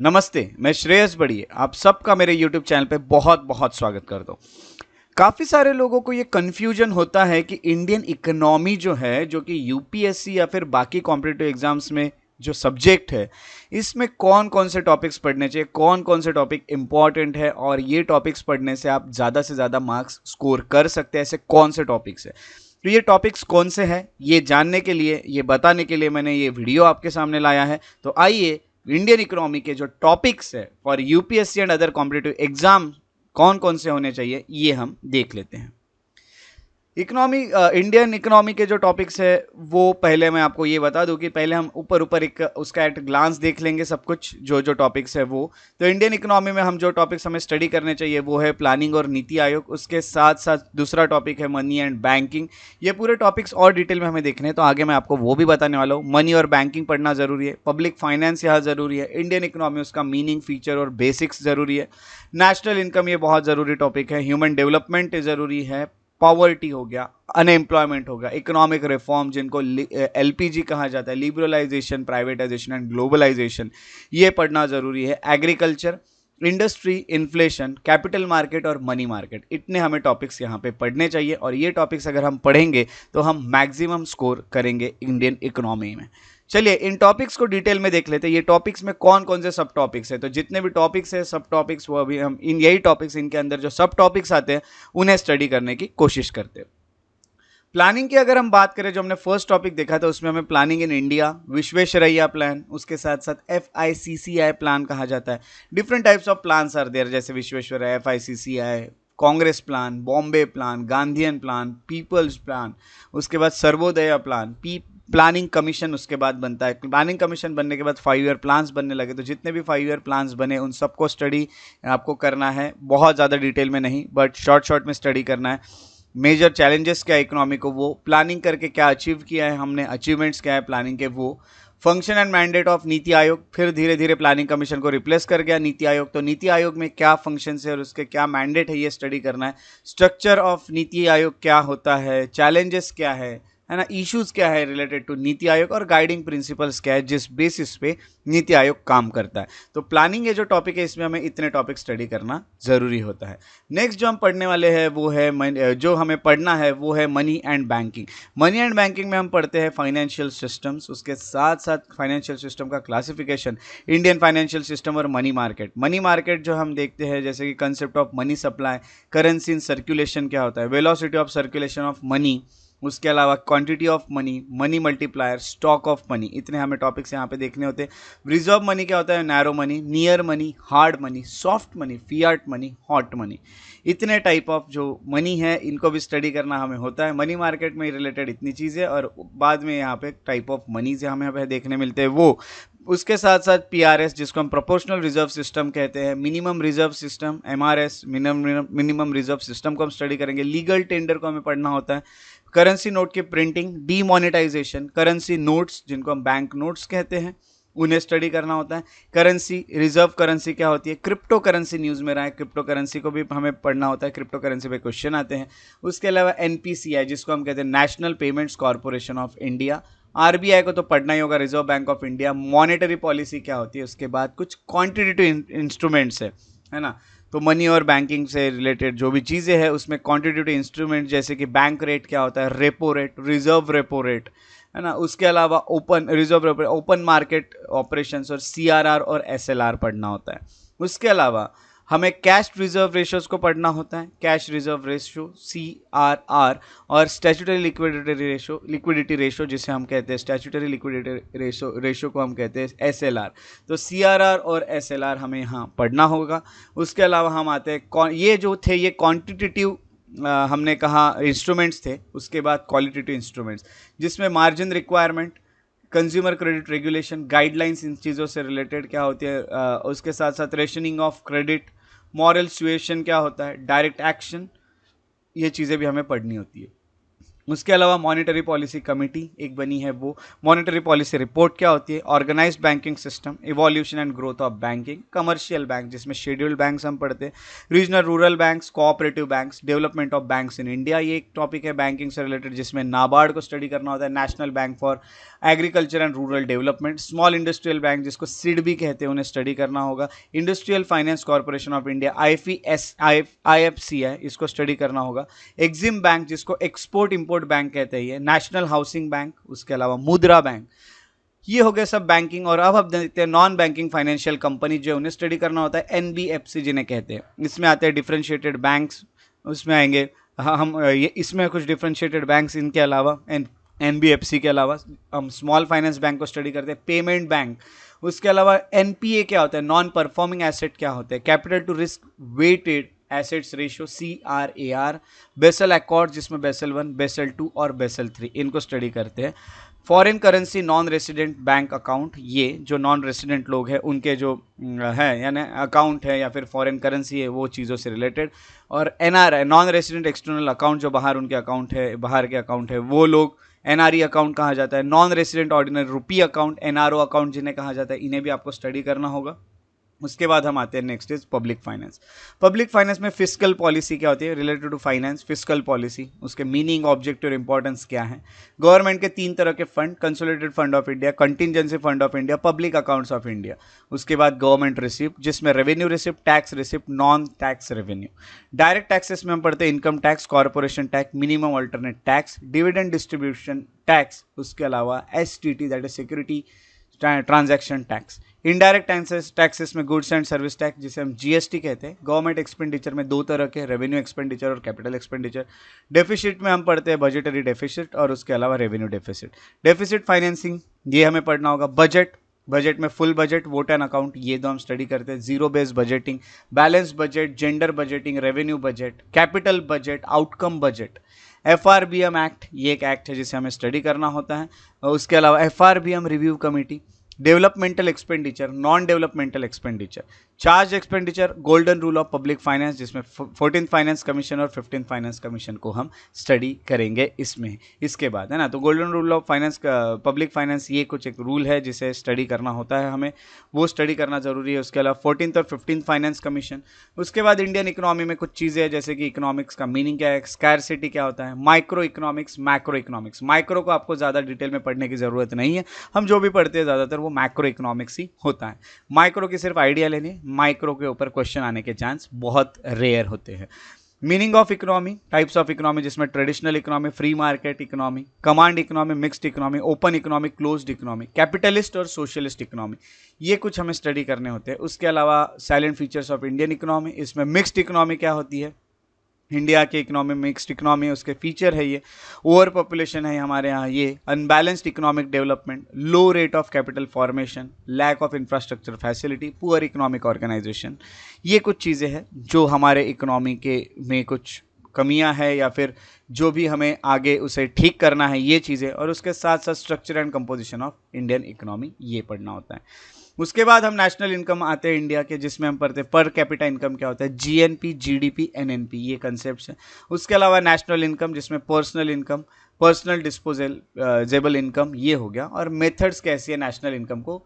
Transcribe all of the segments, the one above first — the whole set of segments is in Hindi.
नमस्ते, मैं श्रेयस बढ़िए आप सबका मेरे YouTube चैनल पे बहुत बहुत स्वागत करता हूँ। काफ़ी सारे लोगों को ये कन्फ्यूजन होता है कि इंडियन इकोनॉमी जो है, जो कि यूपीएससी या फिर बाकी कॉम्पिटिटिव एग्जाम्स में जो सब्जेक्ट है, इसमें कौन कौन से टॉपिक्स पढ़ने चाहिए, कौन कौन से टॉपिक इंपॉर्टेंट है और ये टॉपिक्स पढ़ने से आप ज़्यादा से ज़्यादा मार्क्स स्कोर कर सकते हैं। ऐसे कौन से टॉपिक्स है, तो ये टॉपिक्स कौन से हैं, ये जानने के लिए, ये बताने के लिए मैंने ये वीडियो आपके सामने लाया है। तो आइए इंडियन इकोनॉमी के जो टॉपिक्स है for UPSC and other competitive exam कौन कौन से होने चाहिए ये हम देख लेते हैं। इकोनॉमी इंडियन इकोनॉमी के जो टॉपिक्स है वो पहले मैं आपको ये बता दूं कि पहले हम ऊपर ऊपर एक उसका एट ग्लांस देख लेंगे सब कुछ जो जो टॉपिक्स है वो। तो इंडियन इकोनॉमी में हम जो टॉपिक्स हमें स्टडी करने चाहिए वो है प्लानिंग और नीति आयोग। उसके साथ साथ दूसरा टॉपिक है मनी एंड बैंकिंग। ये पूरे टॉपिक्स और डिटेल में हमें देखने हैं, तो आगे मैं आपको वो भी बताने वाला हूँ। मनी और बैंकिंग पढ़ना जरूरी है, पब्लिक फाइनेंस यहाँ जरूरी है, इंडियन इकोनॉमी उसका मीनिंग फीचर और बेसिक्स जरूरी है, नेशनल इनकम ये बहुत जरूरी टॉपिक है, ह्यूमन डेवलपमेंट जरूरी है, पॉवर्टी हो गया, अनएम्प्लॉयमेंट हो गया, इकोनॉमिक रिफॉर्म जिनको एलपीजी कहा जाता है, लिबरलाइजेशन, प्राइवेटाइजेशन एंड ग्लोबलाइजेशन, ये पढ़ना जरूरी है, agriculture, industry, inflation, capital market और मनी मार्केट, इतने हमें टॉपिक्स यहाँ पे पढ़ने चाहिए। और ये टॉपिक्स अगर हम पढ़ेंगे तो हम मैक्सिमम स्कोर करेंगे इंडियन इकोनॉमी में। चलिए इन टॉपिक्स को डिटेल में देख लेते हैं। ये टॉपिक्स में कौन कौन से सब टॉपिक्स है, तो जितने भी टॉपिक्स है सब टॉपिक्स वो अभी हम इन यही टॉपिक्स इनके अंदर जो सब टॉपिक्स आते हैं उन्हें स्टडी करने की कोशिश करते हैं। प्लानिंग की अगर हम बात करें, जो हमने फर्स्ट टॉपिक देखा था उसमें हमें planning in India, Visvesvaraya plan, उसके साथ साथ FICCI प्लान कहा जाता है। Different types of plans are there, जैसे Visvesvaraya, FICCI, Congress plan, Bombay plan, Gandhian plan, people's plan, उसके बाद सर्वोदय प्लान, प्लानिंग कमीशन उसके बाद बनता है। प्लानिंग कमीशन बनने के बाद 5 ईयर प्लान्स बनने लगे। तो जितने भी 5 ईयर प्लान्स बने उन सबको स्टडी आपको करना है, बहुत ज़्यादा डिटेल में नहीं बट शॉर्ट शॉर्ट में स्टडी करना है। मेजर चैलेंजेस क्या है इकोनॉमी को, वो प्लानिंग करके क्या अचीव किया है हमने, अचीवमेंट्स क्या है प्लानिंग के, वो function and mandate of NITI Aayog, फिर धीरे धीरे प्लानिंग कमीशन को रिप्लेस कर गया नीति आयोग। तो नीति आयोग में क्या फंक्शन है और उसके क्या मैंडेट है ये स्टडी करना है। स्ट्रक्चर ऑफ नीति आयोग क्या होता है, चैलेंजेस क्या है ना, इश्यूज क्या है रिलेटेड टू नीति आयोग, और गाइडिंग प्रिंसिपल्स क्या है जिस बेसिस पे नीति आयोग काम करता है। तो प्लानिंग ये जो टॉपिक है इसमें हमें इतने टॉपिक स्टडी करना जरूरी होता है। नेक्स्ट जो हम पढ़ने वाले हैं वो है जो हमें पढ़ना है वो है money and banking. Money and banking में हम पढ़ते हैं फाइनेंशियल सिस्टम्स, उसके साथ साथ फाइनेंशियल सिस्टम का क्लासिफिकेशन, इंडियन फाइनेंशियल सिस्टम और मनी मार्केट। मनी मार्केट जो हम देखते हैं जैसे कि concept of money supply, currency in circulation क्या होता है, velocity of circulation of money, उसके अलावा quantity of money, money multiplier, stock of money, इतने हमें टॉपिक्स यहाँ पे देखने होते हैं। रिजर्व मनी क्या होता है, narrow money, near money, hard money, soft money, Fiat money, hot money, इतने टाइप ऑफ जो मनी है इनको भी स्टडी करना हमें होता है। मनी मार्केट में रिलेटेड इतनी चीज़ें और बाद में यहाँ पे टाइप ऑफ मनी से हमें यहाँ पे देखने मिलते हैं वो। उसके साथ साथ PRS जिसको हम प्रोपोर्शनल रिजर्व सिस्टम कहते हैं, minimum reserve system MRS, minimum reserve system को हम स्टडी करेंगे। लीगल टेंडर को हमें पढ़ना होता है। करेंसी नोट की प्रिंटिंग, डीमोनेटाइजेशन, करेंसी नोट्स जिनको हम बैंक नोट्स कहते हैं उन्हें स्टडी करना होता है। करेंसी, रिजर्व करेंसी क्या होती है, क्रिप्टो करेंसी न्यूज़ में रहा है, क्रिप्टो करेंसी को भी हमें पढ़ना होता है, क्रिप्टो करेंसी पे क्वेश्चन आते हैं। उसके अलावा NPCI जिसको हम कहते हैं national payments corporation of India, RBI को तो पढ़ना ही होगा, reserve bank of India. Monetary policy क्या होती है, उसके बाद कुछ क्वांटिटेटिव इंस्ट्रूमेंट्स है ना। तो मनी और बैंकिंग से रिलेटेड जो भी चीज़ें हैं उसमें क्वांटिटेटिव इंस्ट्रूमेंट जैसे कि बैंक रेट क्या होता है, repo rate, reserve repo rate, है ना। उसके अलावा open reserve repo, open market operations और CRR और SLR पढ़ना होता है। उसके अलावा हमें कैश रिजर्व रेशियोज को पढ़ना होता है, कैश रिजर्व रेशियो CRR, और स्टैट्यूटरी लिक्विडिटी रेशियो जिसे हम कहते हैं स्टैट्यूटरी लिक्विडिटी रेशियो को हम कहते हैं SLR। तो CRR और SLR हमें यहाँ पढ़ना होगा। उसके अलावा हम आते हैं, ये जो थे ये क्वांटिटेटिव हमने कहा इंस्ट्रूमेंट्स थे। उसके बाद क्वालिटेटिव इंस्ट्रूमेंट्स जिसमें margin requirement, consumer credit regulation, guidelines इन चीज़ों से रिलेटेड क्या होती है, उसके साथ साथ rationing of credit, moral suasion क्या होता है, डायरेक्ट एक्शन, ये चीज़ें भी हमें पढ़नी होती है। उसके अलावा मॉनेटरी पॉलिसी कमेटी एक बनी है, वो मॉनेटरी पॉलिसी रिपोर्ट क्या होती है, organised banking system, evolution and growth of banking, commercial bank जिसमें शेड्यूल्ड बैंक्स हम पढ़ते हैं, regional rural banks, cooperative banks, development of banks in India, ये एक टॉपिक है बैंकिंग से रिलेटेड जिसमें नाबार्ड को स्टडी करना होता है, national bank for agriculture and rural development, small industrial bank जिसको सिड भी कहते हैं उन्हें स्टडी करना होगा, industrial finance corporation of India IFC है इसको स्टडी करना होगा, एग्जिम बैंक जिसको एक्सपोर्ट इंपोर्ट बैंक कहते हैं, नेशनल हाउसिंग बैंक, उसके अलावा मुद्रा बैंक। ये हो गए सब बैंकिंग। और अब देखते हैं नॉन बैंकिंग फाइनेंशियल कंपनी जो उन्हें स्टडी करना होता है, NBFC जिन्हें कहते हैं। इसमें आते हैं डिफरेंशिएटेड बैंक्स, उसमें आएंगे ये इसमें कुछ डिफरेंशिएटेड बैंक्स, इनके अलावा NBFC के अलावा हम स्मॉल फाइनेंस बैंक को स्टडी करते हैं, पेमेंट बैंक, उसके अलावा NPA क्या होता है, नॉन परफॉर्मिंग एसेट क्या होते हैं, capital to risk weighted assets ratio CRAR, Basel accord जिसमें बेसल 1, बेसल 2 और बेसल 3 इनको स्टडी करते हैं। Foreign currency non resident bank account, ये जो नॉन रेसिडेंट लोग हैं उनके जो है यानी अकाउंट है या फिर फॉरेन करेंसी है वो चीज़ों से रिलेटेड। और NRI non resident external account, जो बाहर उनके अकाउंट है, बाहर के अकाउंट है वो लोग NRE अकाउंट कहा जाता है। नॉन रेसिडेंट ऑर्डिनरी रुपी अकाउंट NRO अकाउंट जिन्हें कहा जाता है, इन्हें भी आपको स्टडी करना होगा। उसके बाद हम आते हैं next is public finance. Public finance में फिस्कल पॉलिसी क्या होती है, related to finance, fiscal policy, उसके मीनिंग, ऑब्जेक्टिव और इंपॉर्टेंस क्या है। गवर्नमेंट के 3 तरह के fund, consolidated fund of India, contingency fund of India, public accounts of India. उसके बाद गवर्नमेंट रिसिप्ट जिसमें revenue receipt, tax receipt, non tax revenue. Direct taxes में हम पढ़ते हैं income tax, corporation tax, minimum alternate tax, dividend distribution tax, उसके अलावा STT that is security transaction tax. Indirect taxes में गुड्स एंड सर्विस टैक्स जिसे हम GST कहते हैं। गवर्नमेंट एक्सपेंडिचर में 2 तरह के, रेवेन्यू एक्सपेंडिचर और कैपिटल एक्सपेंडिचर। डेफिसिट में हम पढ़ते हैं बजटरी डेफिसिट और उसके अलावा रेवेन्यू डेफिसिट। डेफिसिट फाइनेंसिंग ये हमें पढ़ना होगा। बजट में full budget, vote and account, ये दो हम स्टडी करते हैं। Zero based budgeting, balance budget, gender budgeting, revenue budget, capital budget, outcome budget. FRBM act, ये एक एक्ट है जिसे हमें स्टडी करना होता है। और उसके अलावा FRBM review committee, developmental expenditure, non developmental expenditure, charge expenditure, golden rule of public finance जिसमें 14th फाइनेंस कमीशन और 15th फाइनेंस कमीशन को हम स्टडी करेंगे इसमें, इसके बाद है ना। तो गोल्डन रूल ऑफ फाइनेंस का पब्लिक फाइनेंस, ये कुछ एक रूल है जिसे स्टडी करना होता है हमें, वो स्टडी करना जरूरी है। उसके अलावा 14th और 15th फाइनेंस कमीशन। उसके बाद इंडियन इकोनॉमी में कुछ चीज़ें हैं जैसे कि इकोनॉमिक्स का मीनिंग क्या है, स्कैरसिटी क्या होता है, micro economics, macro economics. Micro को आपको ज़्यादा डिटेल में पढ़ने की ज़रूरत नहीं है, हम जो भी पढ़ते हैं ज़्यादातर वो मैक्रो इकोनॉमिक्स ही होता है। माइक्रो की सिर्फ आइडिया लेने, माइक्रो के ऊपर क्वेश्चन आने के चांस बहुत रेयर होते हैं। Meaning of economy, types of economy जिसमें traditional economy, free market economy, command economy, mixed economy, open economy, closed economy, capitalist और सोशलिस्ट इकोनॉमी, ये कुछ हमें स्टडी करने होते हैं। उसके अलावा silent features of Indian economy, इसमें मिक्स्ड इकोनॉमी क्या होती है, इंडिया की इकोनॉमी मिक्स्ड इकोनॉमी, उसके फीचर है ये, ओवर पॉपुलेशन है हमारे यहाँ, ये unbalanced economic development, low rate of capital formation, lack of infrastructure facility, poor economic organisation. ये कुछ चीज़ें हैं जो हमारे इकोनॉमी के में कुछ कमियां है या फिर जो भी हमें आगे उसे ठीक करना है, ये चीज़ें। और उसके साथ साथ structure and composition of Indian economy, ये पढ़ना होता है। उसके बाद हम नेशनल इनकम आते हैं इंडिया के, जिसमें हम पढ़ते हैं पर कैपिटा इनकम क्या होता है, GNP, GDP, NNP, ये कंसेप्ट हैं। उसके अलावा नेशनल इनकम जिसमें personal income, personal disposable income, ये हो गया। और मेथड्स कैसी है नेशनल इनकम को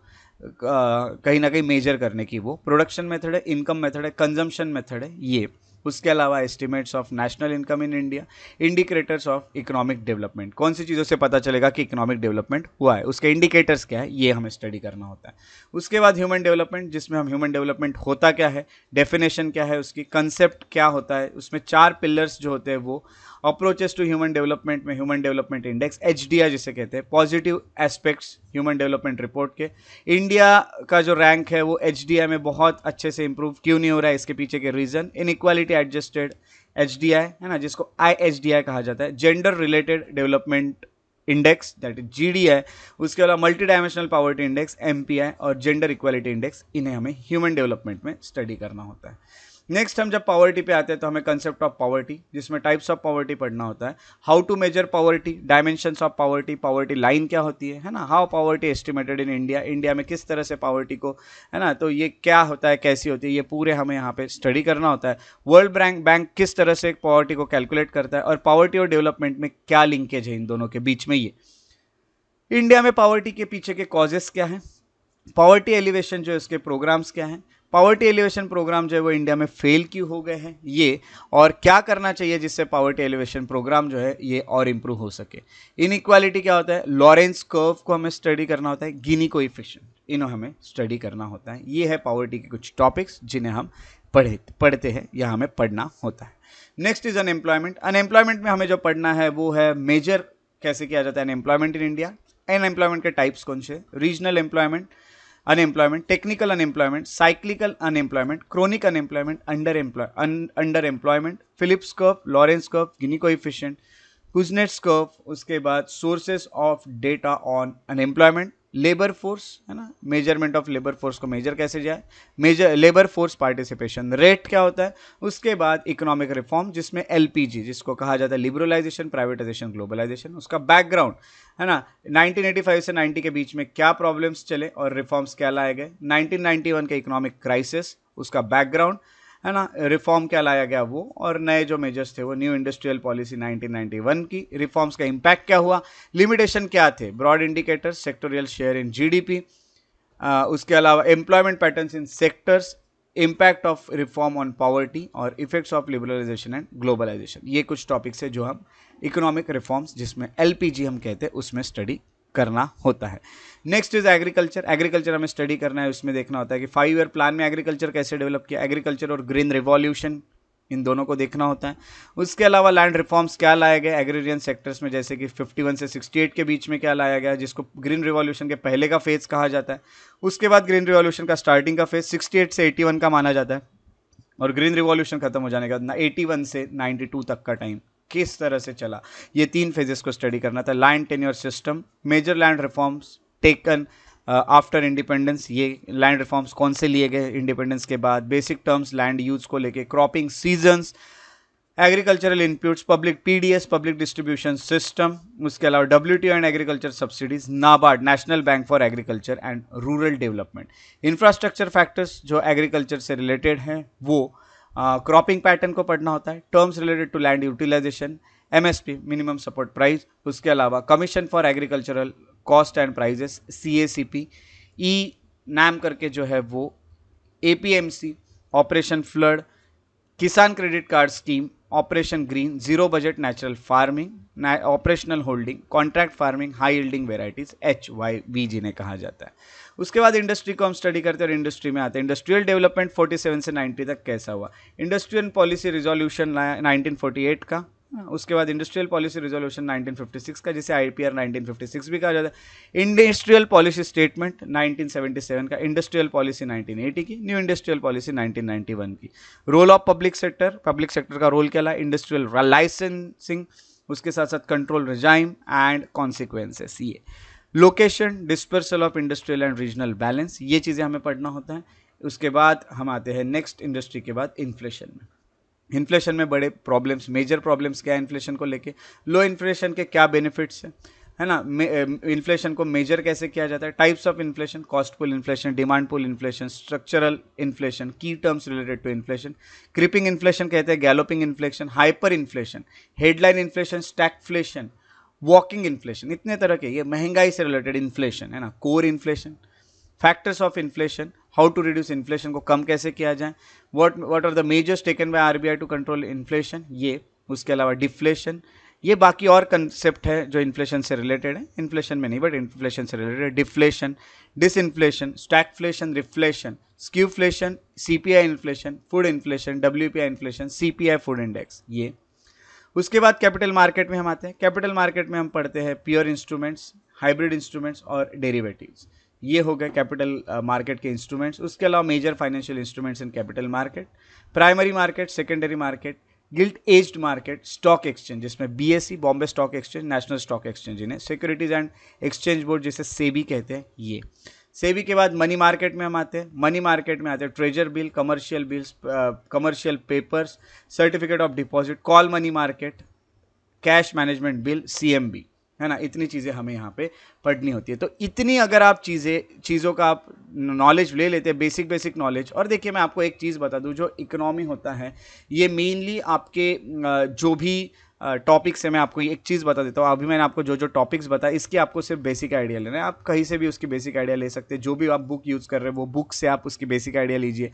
कहीं ना कहीं मेजर करने की, वो प्रोडक्शन मेथड है, इनकम मेथड है, कंजम्पशन मेथड है, ये। उसके अलावा estimates of national income in India, indicators of economic development, कौन सी चीज़ों से पता चलेगा कि इकोनॉमिक डेवलपमेंट हुआ है, उसके इंडिकेटर्स क्या है, ये हमें स्टडी करना होता है। उसके बाद ह्यूमन डेवलपमेंट, जिसमें हम ह्यूमन डेवलपमेंट होता क्या है, डेफिनेशन क्या है उसकी, कंसेप्ट क्या होता है, उसमें 4 पिलर्स जो होते हैं वो, अप्रोचेस टू ह्यूमन डेवलपमेंट में ह्यूमन डेवलपमेंट इंडेक्स, HDI जिसे कहते हैं, positive aspects human development report के। इंडिया का जो रैंक है वो HDI में बहुत अच्छे से इंप्रूव क्यों नहीं हो रहा है, इसके पीछे के रीजन, इनइक्वालिटी एडजस्टेड HDI है ना, जिसको IHDI कहा जाता है, gender related development index that is GDI, उसके अलावा multi dimensional poverty index MPI और जेंडर इक्वालिटी इंडेक्स, इन्हें हमें ह्यूमन डेवलपमेंट में स्टडी करना होता है। नेक्स्ट हम जब पॉवर्टी पे आते हैं तो हमें कंसेप्ट ऑफ पॉवर्टी, जिसमें टाइप्स ऑफ पॉवर्टी पढ़ना होता है, how to measure poverty, dimensions of poverty, poverty line क्या होती है ना, how poverty estimated in India, India में किस तरह से पॉवर्टी को, है ना, तो ये क्या होता है, कैसी होती है, ये पूरे हमें यहाँ पे स्टडी करना होता है। वर्ल्ड बैंक किस तरह से पॉवर्टी को कैलकुलेट करता है, और पॉवर्टी और डेवलपमेंट में क्या लिंकेज है इन दोनों के बीच में। ये इंडिया में पॉवर्टी के पीछे के कॉजेस क्या हैं, पॉवर्टी एलिवेशन जो है उसके प्रोग्राम्स क्या हैं, पॉवर्टी एलिवेशन प्रोग्राम जो है वो इंडिया में फेल क्यों हो गए हैं ये, और क्या करना चाहिए जिससे पॉवर्टी एलिवेशन प्रोग्राम जो है ये और इंप्रूव हो सके। इनइक्वालिटी क्या होता है, लॉरेंस कर्व को हमें स्टडी करना होता है, गिनी कोएफिशिएंट इन्हें हमें स्टडी करना होता है। ये है पॉवर्टी के कुछ टॉपिक्स जिन्हें हम पढ़ते हैं या हमें पढ़ना होता है। Next is unemployment. अनएम्प्लॉयमेंट में हमें जो पढ़ना है वो है मेजर कैसे किया जाता है अनएम्प्लॉयमेंट इन इंडिया, अनएम्प्लॉयमेंट के टाइप्स कौन से, regional employment unemployment, technical unemployment, cyclical unemployment, chronic unemployment, under employment, Phillips curve, Lorenz curve, Gini coefficient, Kuznets curve, उसके बाद sources of data on unemployment, labour force, है ना, मेजरमेंट ऑफ लेबर फोर्स को मेजर कैसे जाए, measure labour force participation rate क्या होता है, उसके बाद इकोनॉमिक रिफॉर्म जिसमें एलपीजी जिसको कहा जाता है लिबरलाइजेशन, प्राइवेटाइजेशन, ग्लोबलाइजेशन, उसका बैकग्राउंड, है ना, 1985 से 90 के बीच में क्या प्रॉब्लम्स चले और रिफॉर्म्स क्या लाए गए, 1991 के इकोनॉमिक क्राइसिस उसका बैकग्राउंड, है ना, रिफॉर्म क्या लाया गया वो, और नए जो मेजर्स थे वो न्यू इंडस्ट्रियल पॉलिसी 1991 की, रिफॉर्म्स का इम्पैक्ट क्या हुआ, लिमिटेशन क्या थे, broad indicators, sectoral share in GDP, उसके अलावा employment patterns in sectors, impact of reform on poverty और effects of liberalisation and globalisation. ये कुछ टॉपिक्स है जो हम इकोनॉमिक रिफॉर्म्स जिसमें एलपीजी हम कहते हैं उसमें स्टडी करना होता है। Next is agriculture. एग्रीकल्चर हमें स्टडी करना है, उसमें देखना होता है कि 5 ईयर प्लान में एग्रीकल्चर कैसे डेवलप किया, एग्रीकल्चर और ग्रीन रिवॉल्यूशन इन दोनों को देखना होता है। उसके अलावा लैंड रिफॉर्म्स क्या लाए गए एग्रीरियन सेक्टर्स में, जैसे कि 51 से 68 के बीच में क्या लाया गया जिसको ग्रीन रिवॉल्यूशन के पहले का फेज कहा जाता है। उसके बाद ग्रीन रिवॉल्यूशन का स्टार्टिंग का फेज 68 से 81 का माना जाता है, और ग्रीन रिवॉल्यूशन खत्म हो जाने के बाद 81 से 92 तक का टाइम किस तरह से चला, ये 3 फेजेस को स्टडी करना था। Land tenure system, major land reforms taken after independence, ये लैंड रिफॉर्म्स कौन से लिए गए इंडिपेंडेंस के बाद, बेसिक टर्म्स लैंड यूज को लेके, cropping seasons, agricultural inputs, public PDS public distribution system, उसके अलावा WTO and agriculture subsidies, NABARD national bank for agriculture and rural development. Infrastructure factors जो एग्रीकल्चर से रिलेटेड हैं वो क्रॉपिंग पैटर्न को पढ़ना होता है, terms related to land utilisation, MSP minimum support price, उसके अलावा commission for agricultural cost and prices CACP, e NAM करके जो है वो APMC, operation flood, Kisan credit card scheme, operation green, zero budget natural farming, operational holding, contract farming, high yielding varieties HYV जिन्हें कहा जाता है। उसके बाद इंडस्ट्री को हम स्टडी करते हैं और इंडस्ट्री में आते हैं। इंडस्ट्रियल डेवलपमेंट 47 से 90 तक कैसा हुआ, इंडस्ट्रियल पॉलिसी रिजोल्यूशन 1948 का, उसके बाद इंडस्ट्रियल पॉलिसी रिजोल्यूशन 1956 का जिसे IPR 1956 भी कहा जाता है, इंडस्ट्रियल पॉलिसी स्टेटमेंट 1977 का, इंडस्ट्रियल पॉलिसी 1980 की, न्यू इंडस्ट्रियल पॉलिसी 1991 की। रोल ऑफ पब्लिक सेक्टर का रोल क्या है, इंडस्ट्रियल लाइसेंसिंग, उसके साथ साथ कंट्रोल रिजाइम एंड कॉन्सिक्वेंसेस, ये location, dispersal of industrial and regional balance, ये चीज़ें हमें पढ़ना होता है। उसके बाद हम आते हैं नेक्स्ट इंडस्ट्री के बाद इन्फ्लेशन में। इन्फ्लेशन में बड़े प्रॉब्लम्स, मेजर प्रॉब्लम्स क्या है इन्फ्लेशन को लेके, लो इन्फ्लेशन के क्या बेनिफिट्स है ना, इन्फ्लेशन को मेजर कैसे किया जाता है, types of inflation, cost pull inflation, demand pull inflation, structural inflation, की terms related to inflation, creeping inflation कहते हैं, galloping inflation, hyper inflation, headline inflation, stagflation, walking inflation, इतने तरह के ये महंगाई से रिलेटेड इन्फ्लेशन है ना, core inflation, factors of inflation, how to reduce inflation को कम कैसे किया जाए, what are the measures taken by RBI to control inflation, ये उसके अलावा डिफ्लेशन, ये बाकी और कंसेप्ट है जो इन्फ्लेशन से रिलेटेड है, इन्फ्लेशन में नहीं बट इन्फ्लेशन से related, deflation, disinflation, stagflation, reflation, skewflation, CPI inflation, food inflation, WPI inflation, CPI food index, ये। उसके बाद कैपिटल मार्केट में हम आते हैं। कैपिटल मार्केट में हम पढ़ते हैं प्योर इंस्ट्रूमेंट्स, हाइब्रिड इंस्ट्रूमेंट्स और डेरिवेटिव्स, ये हो गए कैपिटल मार्केट के इंस्ट्रूमेंट्स। उसके अलावा major financial instruments in capital market, primary market, secondary market, gilt edged market, stock exchange जिसमें BSE Bombay stock exchange, national stock exchange इन्हें, सिक्योरिटीज एंड एक्सचेंज बोर्ड जिसे सेबी कहते हैं, ये सेबी के बाद मनी मार्केट में हम आते हैं। मनी मार्केट में आते हैं treasure bill, commercial bills, commercial papers, certificate of deposit, call money market, cash management bill, CMB, है ना। इतनी चीज़ें हमें यहाँ पे पढ़नी होती है। तो इतनी अगर आप चीज़ों का आप नॉलेज ले लेते हैं, बेसिक नॉलेज। और देखिए मैं आपको एक चीज़ बता दूं, जो इकोनॉमी होता है ये मेनली आपके जो भी टॉपिक्स है, मैं आपको एक चीज़ बता देता हूँ। अभी मैंने आपको जो टॉपिक्स बताया, इसकी आपको सिर्फ बेसिक आइडिया लेना है। आप कहीं से भी उसकी बेसिक आइडिया ले सकते हैं। जो भी आप बुक यूज़ कर रहे हैं वो बुक से आप उसकी बेसिक आइडिया लीजिए,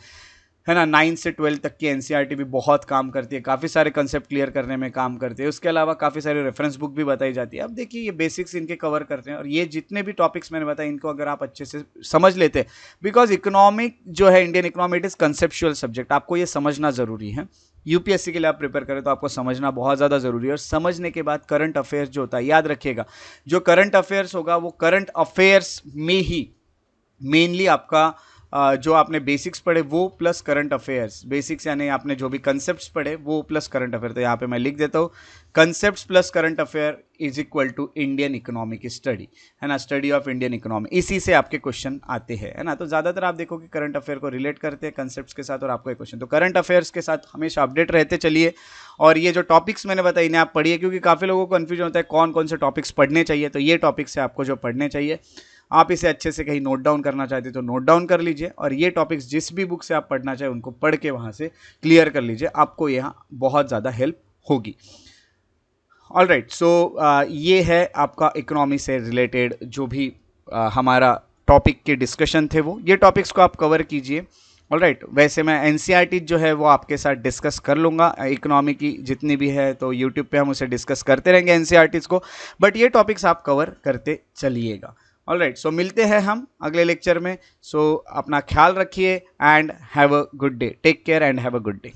है ना। 9 से 12 तक की एनसीईआरटी भी बहुत काम करती है, काफ़ी सारे कंसेप्ट क्लियर करने में काम करते हैं। उसके अलावा काफ़ी सारे रेफरेंस बुक भी बताई जाती है। अब देखिए ये बेसिक्स इनके कवर करते हैं, और ये जितने भी टॉपिक्स मैंने बताए इनको अगर आप अच्छे से समझ लेते हैं, बिकॉज इकोनॉमिक जो है, Indian economy, it is conceptual subject, आपको ये समझना ज़रूरी है। यूपीएससी के लिए आप प्रिपेयर करें तो आपको समझना बहुत ज़्यादा ज़रूरी है। और समझने के बाद करंट अफेयर्स जो होता है, याद रखिएगा, जो करंट अफेयर्स होगा वो करंट अफेयर्स में ही मेनली आपका जो आपने बेसिक्स पढ़े वो प्लस करंट अफेयर्स, बेसिक्स यानी आपने जो भी कंसेप्ट्स पढ़े वो प्लस करंट अफेयर। तो यहाँ पे मैं लिख देता हूँ, concepts plus current affair is equal to Indian economic study, है ना, स्टडी ऑफ इंडियन इकोनॉमी। इसी से आपके क्वेश्चन आते हैं, है ना। तो ज़्यादातर आप देखो कि करंट अफेयर को रिलेट करते हैं कंसेप्ट्स के साथ, और आपको एक क्वेश्चन। तो करंट अफेयर्स के साथ हमेशा अपडेट रहते चलिए। और ये जो टॉपिक्स मैंने बताए इन्हें आप पढ़िए, क्योंकि काफ़ी लोगों को कन्फ्यूजन होता है कौन कौन से टॉपिक्स पढ़ने चाहिए। तो ये टॉपिक्स है आपको जो पढ़ने चाहिए। आप इसे अच्छे से कहीं नोट डाउन करना चाहते हैं तो नोट डाउन कर लीजिए, और ये टॉपिक्स जिस भी बुक से आप पढ़ना चाहें उनको पढ़ के वहाँ से क्लियर कर लीजिए, आपको यहाँ बहुत ज़्यादा हेल्प होगी। ऑल राइट, सो ये है आपका इकोनॉमी से रिलेटेड जो भी हमारा टॉपिक के डिस्कशन थे, वो ये टॉपिक्स को आप कवर कीजिए। ऑल राइट, वैसे मैं एनसीईआरटी जो है वो आपके साथ डिस्कस कर लूँगा, इकोनॉमी की जितनी भी है, तो यूट्यूब पे हम उसे डिस्कस करते रहेंगे एनसीईआरटीज़ को, बट ये टॉपिक्स आप कवर करते चलिएगा। ऑल राइट, सो मिलते हैं हम अगले लेक्चर में। सो अपना ख्याल रखिए and have a good day, take care and have a good day.